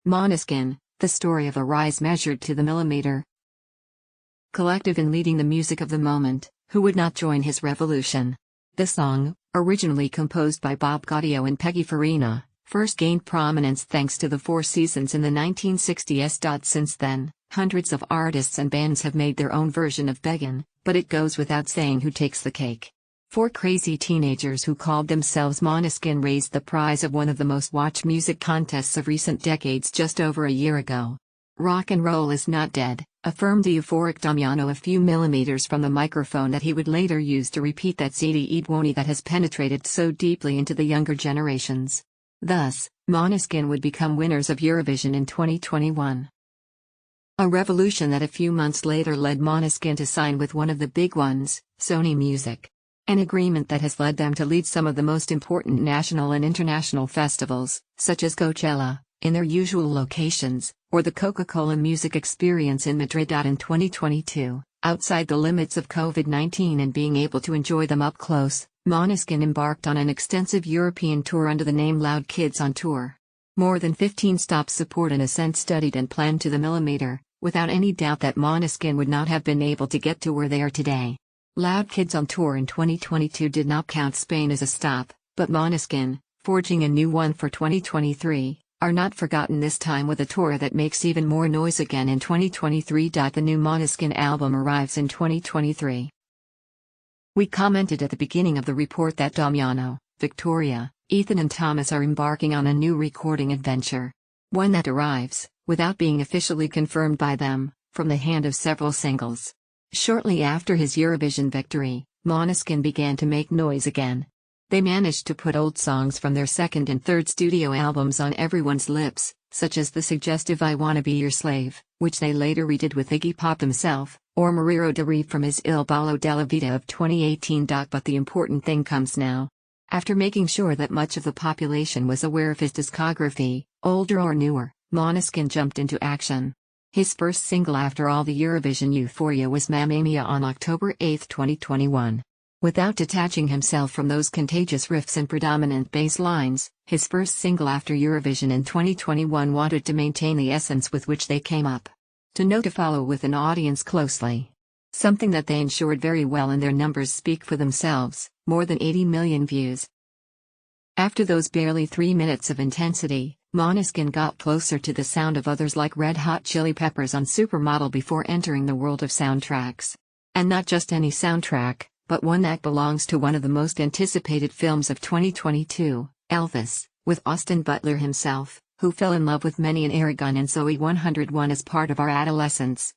Måneskin, the story of a rise measured to the millimeter. Collective in leading the music of the moment, who would not join his revolution? The song, originally composed by Bob Gaudio and Peggy Farina, first gained prominence thanks to the Four Seasons in the 1960s. Since then, hundreds of artists and bands have made their own version of Beggin, but it goes without saying who takes the cake. Four crazy teenagers who called themselves Måneskin raised the prize of one of the most watched music contests of recent decades just over a year ago. Rock and roll is not dead, affirmed the euphoric Damiano a few millimeters from the microphone that he would later use to repeat that seedy Edwoni that has penetrated so deeply into the younger generations. Thus, Måneskin would become winners of Eurovision in 2021. A revolution that a few months later led Måneskin to sign with one of the big ones, Sony Music. An agreement that has led them to lead some of the most important national and international festivals, such as Coachella, in their usual locations, or the Coca-Cola Music Experience in Madrid. In 2022, outside the limits of COVID-19 and being able to enjoy them up close, Måneskin embarked on an extensive European tour under the name Loud Kids on Tour. More than 15 stops support an ascent studied and planned to the millimeter, without any doubt that Måneskin would not have been able to get to where they are today. Loud Kids on Tour in 2022 did not count Spain as a stop, but Måneskin, forging a new one for 2023, are not forgotten this time with a tour that makes even more noise again in 2023. The new Måneskin album arrives in 2023. We commented at the beginning of the report that Damiano, Victoria, Ethan and Thomas are embarking on a new recording adventure. One that arrives, without being officially confirmed by them, from the hand of several singles. Shortly after his Eurovision victory, Måneskin began to make noise again. They managed to put old songs from their second and third studio albums on everyone's lips, such as the suggestive I Wanna Be Your Slave, which they later redid with Iggy Pop himself, or Mariro de Rive from his Il Ballo della Vita of 2018. But the important thing comes now. After making sure that much of the population was aware of his discography, older or newer, Måneskin jumped into action. His first single after all the Eurovision euphoria was Mamma Mia on October 8, 2021. Without detaching himself from those contagious riffs and predominant bass lines, his first single after Eurovision in 2021 wanted to maintain the essence with which they came up. To know to follow with an audience closely. Something that they ensured very well, and their numbers speak for themselves, more than 80 million views. After those barely 3 minutes of intensity, Måneskin got closer to the sound of others like Red Hot Chili Peppers on Supermodel before entering the world of soundtracks. And not just any soundtrack, but one that belongs to one of the most anticipated films of 2022, Elvis, with Austin Butler himself, who fell in love with many in Aragon and Zoe 101 as part of our adolescence.